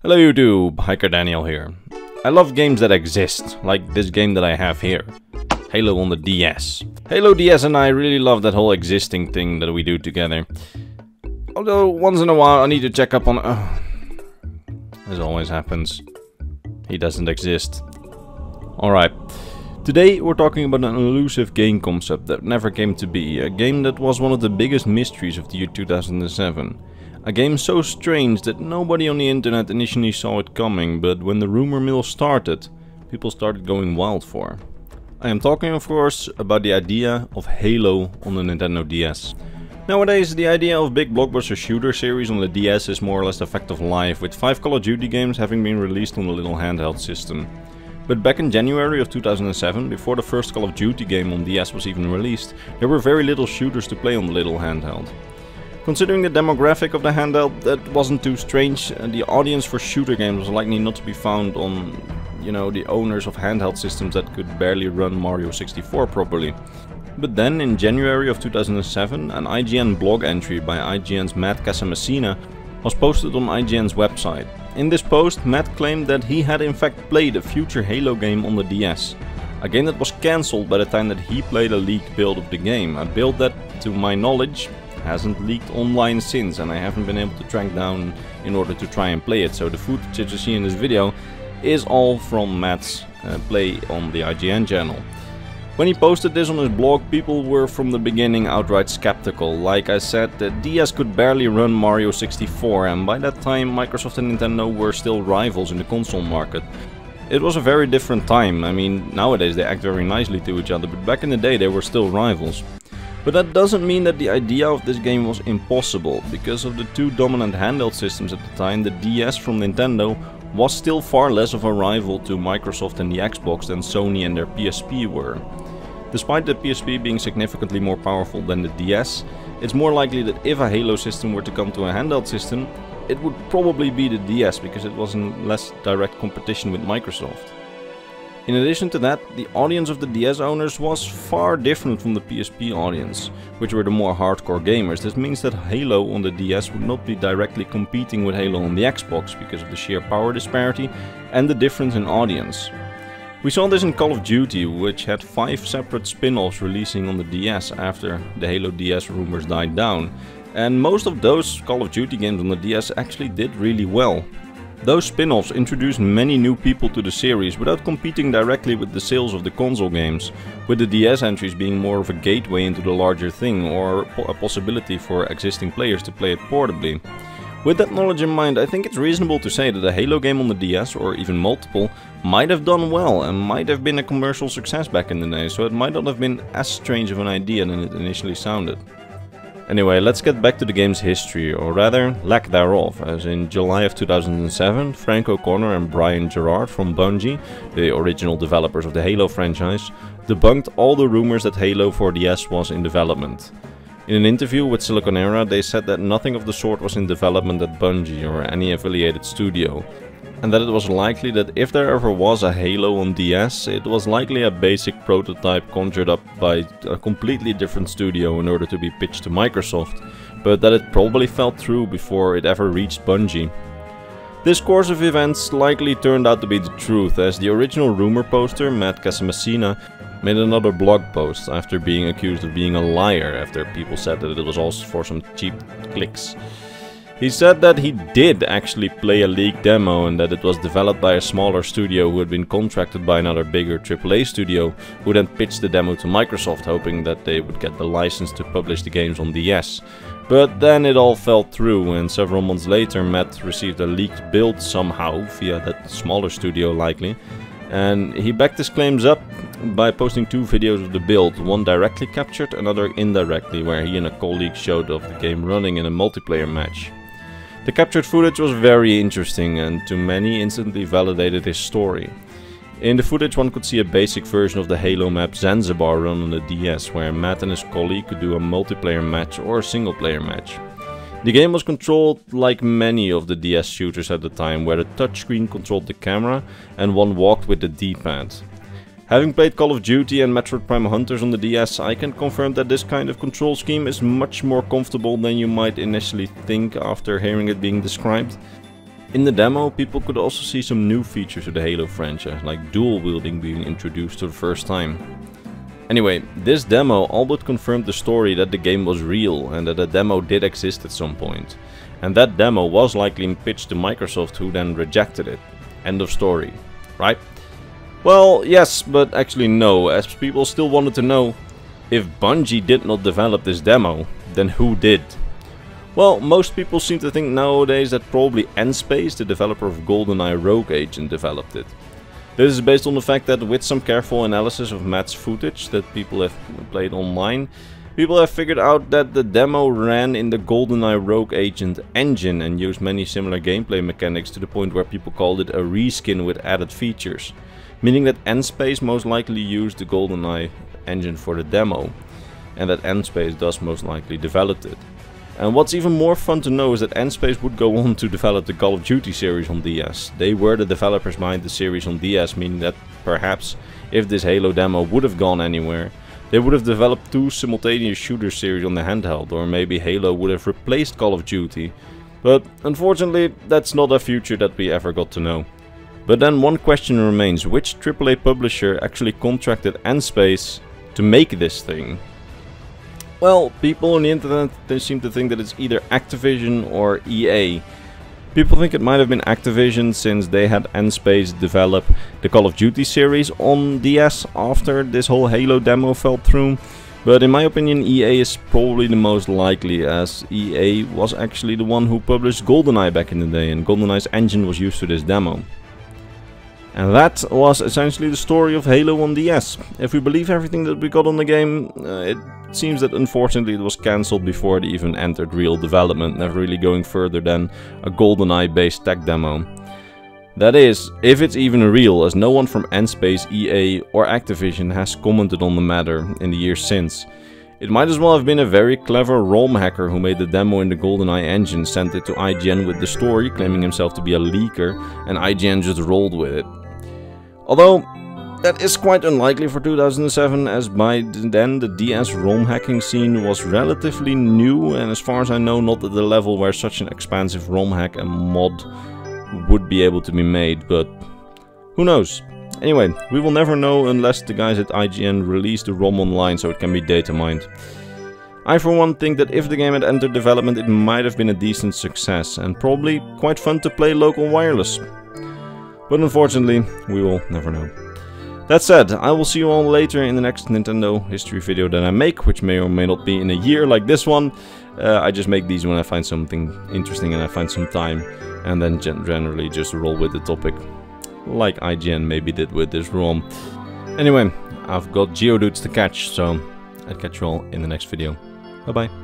Hello YouTube, Hiker Daniel here. I love games that exist, like this game that I have here. Halo on the DS. Halo DS and I really love that whole existing thing that we do together. Although once in a while I need to check up on... as always happens, he doesn't exist. Alright, today we're talking about an elusive game concept that never came to be. A game that was one of the biggest mysteries of the year 2007. A game so strange that nobody on the internet initially saw it coming, but when the rumor mill started, people started going wild for. I am talking of course about the idea of Halo on the Nintendo DS. Nowadays the idea of big blockbuster shooter series on the DS is more or less a fact of life, with 5 Call of Duty games having been released on the little handheld system. But back in January of 2007, before the first Call of Duty game on DS was even released, there were very little shooters to play on the little handheld. Considering the demographic of the handheld, that wasn't too strange, and the audience for shooter games was likely not to be found on, the owners of handheld systems that could barely run Mario 64 properly. But then, in January of 2007, an IGN blog entry by IGN's Matt Casamassina was posted on IGN's website. In this post, Matt claimed that he had in fact played a future Halo game on the DS. A game that was cancelled by the time that he played a leaked build of the game, a build that, to my knowledge, hasn't leaked online since, and I haven't been able to track down in order to try and play it, so the footage that you see in this video is all from Matt's play on the IGN channel. When he posted this on his blog, people were from the beginning outright skeptical. Like I said, the DS could barely run Mario 64, and by that time Microsoft and Nintendo were still rivals in the console market. It was a very different time. I mean, nowadays they act very nicely to each other, but back in the day they were still rivals. But that doesn't mean that the idea of this game was impossible. Because of the two dominant handheld systems at the time, the DS from Nintendo was still far less of a rival to Microsoft and the Xbox than Sony and their PSP were. Despite the PSP being significantly more powerful than the DS, it's more likely that if a Halo system were to come to a handheld system, it would probably be the DS, because it was in less direct competition with Microsoft. In addition to that, the audience of the DS owners was far different from the PSP audience, which were the more hardcore gamers. This means that Halo on the DS would not be directly competing with Halo on the Xbox because of the sheer power disparity and the difference in audience. We saw this in Call of Duty, which had 5 separate spin-offs releasing on the DS after the Halo DS rumors died down, and most of those Call of Duty games on the DS actually did really well. Those spin-offs introduced many new people to the series without competing directly with the sales of the console games, with the DS entries being more of a gateway into the larger thing, or a possibility for existing players to play it portably. With that knowledge in mind, I think it's reasonable to say that a Halo game on the DS, or even multiple, might have done well and might have been a commercial success back in the day, so it might not have been as strange of an idea than it initially sounded. Anyway, let's get back to the game's history, or rather, lack thereof, as in July of 2007, Frank O'Connor and Brian Gerard from Bungie, the original developers of the Halo franchise, debunked all the rumors that Halo for DS was in development. In an interview with Siliconera, they said that nothing of the sort was in development at Bungie or any affiliated studio, and that it was likely that if there ever was a Halo on DS, it was likely a basic prototype conjured up by a completely different studio in order to be pitched to Microsoft, but that it probably fell through before it ever reached Bungie. This course of events likely turned out to be the truth, as the original rumor poster, Matt Casamassina, made another blog post after being accused of being a liar after people said that it was all for some cheap clicks. He said that he did actually play a leaked demo and that it was developed by a smaller studio who had been contracted by another bigger AAA studio, who then pitched the demo to Microsoft hoping that they would get the license to publish the games on DS. But then it all fell through, and several months later Matt received a leaked build somehow, via that smaller studio likely, and he backed his claims up by posting 2 videos of the build, one directly captured, another indirectly, where he and a colleague showed off the game running in a multiplayer match. The captured footage was very interesting and to many instantly validated his story. In the footage one could see a basic version of the Halo map Zanzibar run on the DS, where Matt and his colleague could do a multiplayer match or a single player match. The game was controlled like many of the DS shooters at the time, where the touchscreen controlled the camera and one walked with the D-pad. Having played Call of Duty and Metroid Prime Hunters on the DS, I can confirm that this kind of control scheme is much more comfortable than you might initially think after hearing it being described. In the demo, people could also see some new features of the Halo franchise, like dual wielding being introduced for the first time. Anyway, this demo all but confirmed the story that the game was real and that the demo did exist at some point. And that demo was likely pitched to Microsoft, who then rejected it. End of story, right? Well, yes, but actually no, as people still wanted to know, if Bungie did not develop this demo, then who did? Well, most people seem to think nowadays that probably Nspace, the developer of GoldenEye Rogue Agent, developed it. This is based on the fact that with some careful analysis of Matt's footage that people have played online, people have figured out that the demo ran in the GoldenEye Rogue Agent engine and used many similar gameplay mechanics to the point where people called it a reskin with added features. Meaning that Nspace most likely used the GoldenEye engine for the demo, and that Nspace thus most likely developed it. And what's even more fun to know is that Nspace would go on to develop the Call of Duty series on DS. They were the developers behind the series on DS, meaning that perhaps if this Halo demo would have gone anywhere, they would have developed 2 simultaneous shooter series on the handheld, or maybe Halo would have replaced Call of Duty. But unfortunately, that's not a future that we ever got to know. But then one question remains, which AAA publisher actually contracted Nspace to make this thing? Well, people on the internet, they seem to think that it's either Activision or EA. People think it might have been Activision, since they had Nspace develop the Call of Duty series on DS after this whole Halo demo fell through. But in my opinion, EA is probably the most likely, as EA was actually the one who published GoldenEye back in the day, and GoldenEye's engine was used for this demo. And that was essentially the story of Halo on DS. If we believe everything that we got on the game, it seems that unfortunately it was cancelled before it even entered real development, never really going further than a GoldenEye based tech demo. That is, if it's even real, as no one from Nspace, EA or Activision has commented on the matter in the years since. It might as well have been a very clever ROM hacker who made the demo in the GoldenEye engine, sent it to IGN with the story, claiming himself to be a leaker, and IGN just rolled with it. Although, that is quite unlikely for 2007, as by then the DS ROM hacking scene was relatively new, and as far as I know, not at the level where such an expansive ROM hack and mod would be able to be made, but who knows? Anyway, we will never know unless the guys at IGN release the ROM online so it can be data mined. I for one think that if the game had entered development, it might have been a decent success, and probably quite fun to play local wireless. But unfortunately, we will never know. That said, I will see you all later in the next Nintendo history video that I make, which may or may not be in a year like this one. I just make these when I find something interesting and I find some time, and then generally just roll with the topic, like IGN maybe did with this ROM. Anyway, I've got Geodudes to catch, so I'll catch you all in the next video. Bye bye.